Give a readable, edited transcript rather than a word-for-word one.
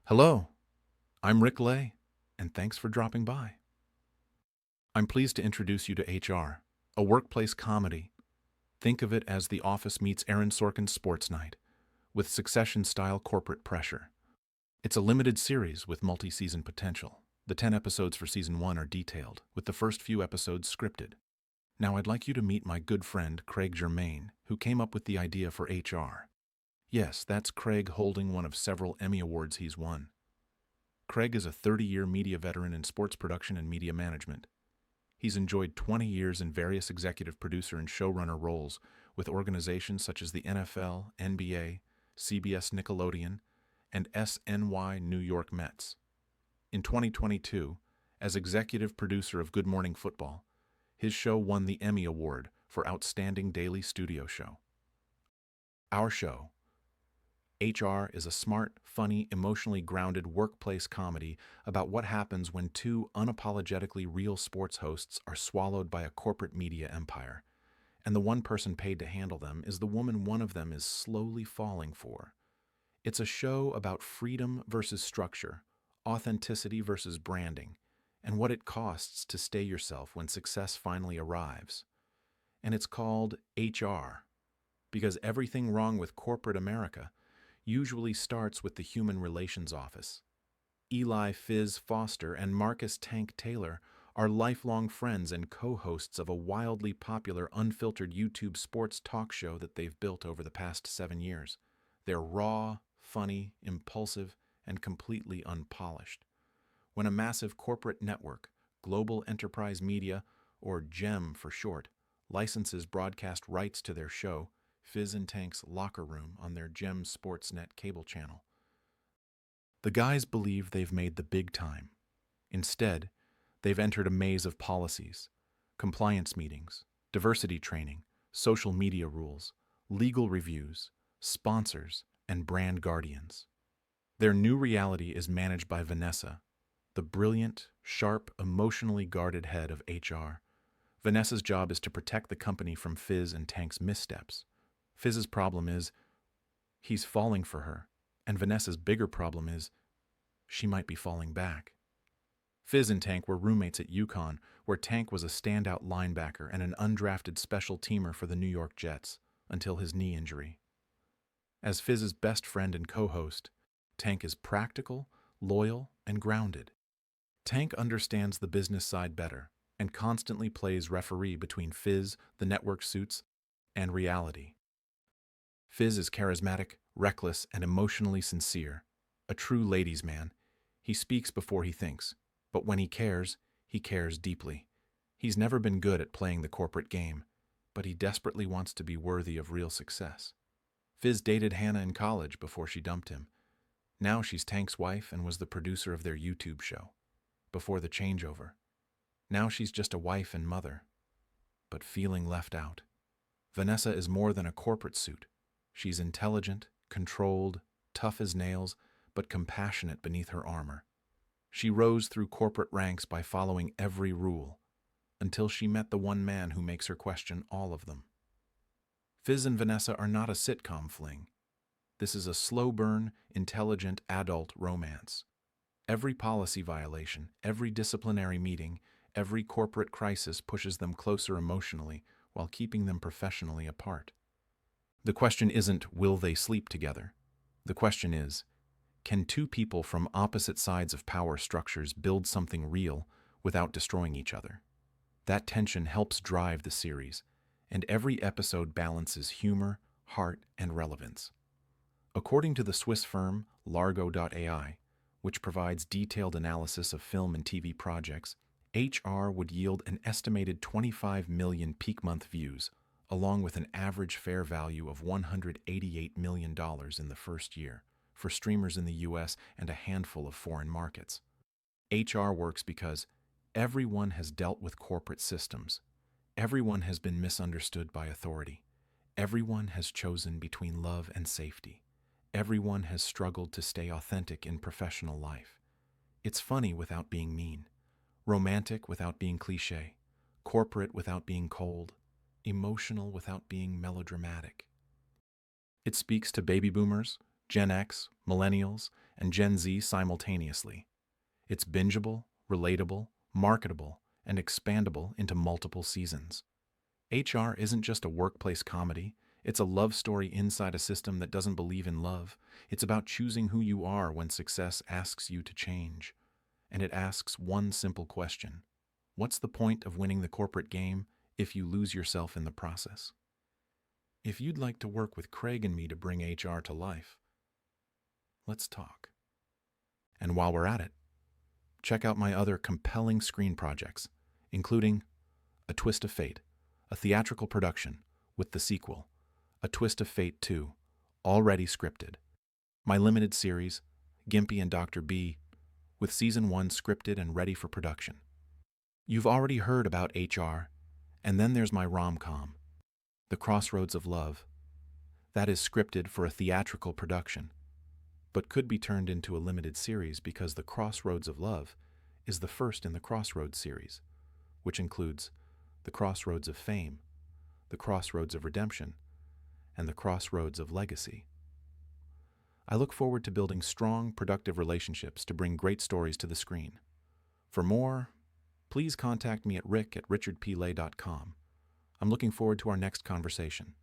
Hello, I'm Rick Lay, and thanks for dropping by. I'm pleased to introduce you to HR, a workplace comedy. Think of it as The Office meets Aaron Sorkin's Sports Night, with Succession-style corporate pressure. It's a limited series with multi-season potential. The 10 episodes for Season 1 are detailed, with the first few episodes scripted. Now I'd like you to meet my good friend Craig Germain, who came up with the idea for HR. Yes, that's Craig holding one of several Emmy Awards he's won. Craig is a 30-year media veteran in sports production and media management. He's enjoyed 20 years in various executive producer and showrunner roles with organizations such as the NFL, NBA, CBS Nickelodeon, and SNY New York Mets. In 2022, as executive producer of Good Morning Football, his show won the Emmy Award for Outstanding Daily Studio Show. Our show, HR, is a smart, funny, emotionally grounded workplace comedy about what happens when two unapologetically real sports hosts are swallowed by a corporate media empire, and the one person paid to handle them is the woman one of them is slowly falling for. It's a show about freedom versus structure, authenticity versus branding, and what it costs to stay yourself when success finally arrives. And it's called HR, because everything wrong with corporate America usually starts with the Human Relations Office. Eli Fizz Foster and Marcus Tank Taylor are lifelong friends and co-hosts of a wildly popular unfiltered YouTube sports talk show that they've built over the past 7 years. They're raw, funny, impulsive, and completely unpolished. When a massive corporate network, Global Enterprise Media, or GEM for short, licenses broadcast rights to their show, Fizz and Tank's Locker Room on their GEM Sportsnet cable channel, the guys believe they've made the big time. Instead, they've entered a maze of policies, compliance meetings, diversity training, social media rules, legal reviews, sponsors, and brand guardians. Their new reality is managed by Vanessa, the brilliant, sharp, emotionally guarded head of HR. Vanessa's job is to protect the company from Fizz and Tank's missteps. Fizz's problem is he's falling for her, and Vanessa's bigger problem is she might be falling back. Fizz and Tank were roommates at UConn, where Tank was a standout linebacker and an undrafted special teamer for the New York Jets until his knee injury. As Fizz's best friend and co-host, Tank is practical, loyal, and grounded. Tank understands the business side better and constantly plays referee between Fizz, the network suits, and reality. Fizz is charismatic, reckless, and emotionally sincere. A true ladies' man. He speaks before he thinks, but when he cares deeply. He's never been good at playing the corporate game, but he desperately wants to be worthy of real success. Fizz dated Hannah in college before she dumped him. Now she's Tank's wife and was the producer of their YouTube show, before the changeover. Now she's just a wife and mother, but feeling left out. Vanessa is more than a corporate suit. She's intelligent, controlled, tough as nails, but compassionate beneath her armor. She rose through corporate ranks by following every rule, until she met the one man who makes her question all of them. Fizz and Vanessa are not a sitcom fling. This is a slow-burn, intelligent adult romance. Every policy violation, every disciplinary meeting, every corporate crisis pushes them closer emotionally while keeping them professionally apart. The question isn't, will they sleep together? The question is, can two people from opposite sides of power structures build something real without destroying each other? That tension helps drive the series, and every episode balances humor, heart, and relevance. According to the Swiss firm Largo.ai, which provides detailed analysis of film and TV projects, HR would yield an estimated 25 million peak month views, along with an average fair value of $188 million in the first year, for streamers in the US and a handful of foreign markets. HR works because everyone has dealt with corporate systems. Everyone has been misunderstood by authority. Everyone has chosen between love and safety. Everyone has struggled to stay authentic in professional life. It's funny without being mean, romantic without being cliché, corporate without being cold, emotional without being melodramatic. It speaks to baby boomers, Gen X, Millennials, and Gen Z simultaneously. It's bingeable, relatable, marketable, and expandable into multiple seasons. HR isn't just a workplace comedy, it's a love story inside a system that doesn't believe in love. It's about choosing who you are when success asks you to change. And it asks one simple question: what's the point of winning the corporate game if you lose yourself in the process? If you'd like to work with Craig and me to bring HR to life, let's talk. And while we're at it, check out my other compelling screen projects, including A Twist of Fate, a theatrical production with the sequel, A Twist of Fate 2, already scripted. My limited series, Gimpy and Dr. B, with Season 1 scripted and ready for production. You've already heard about HR, and then there's my rom-com, The Crossroads of Love. That is scripted for a theatrical production, but could be turned into a limited series because The Crossroads of Love is the first in the Crossroads series, which includes The Crossroads of Fame, The Crossroads of Redemption, and The Crossroads of Legacy. I look forward to building strong, productive relationships to bring great stories to the screen. For more, please contact me at rick@richardplay.com. I'm looking forward to our next conversation.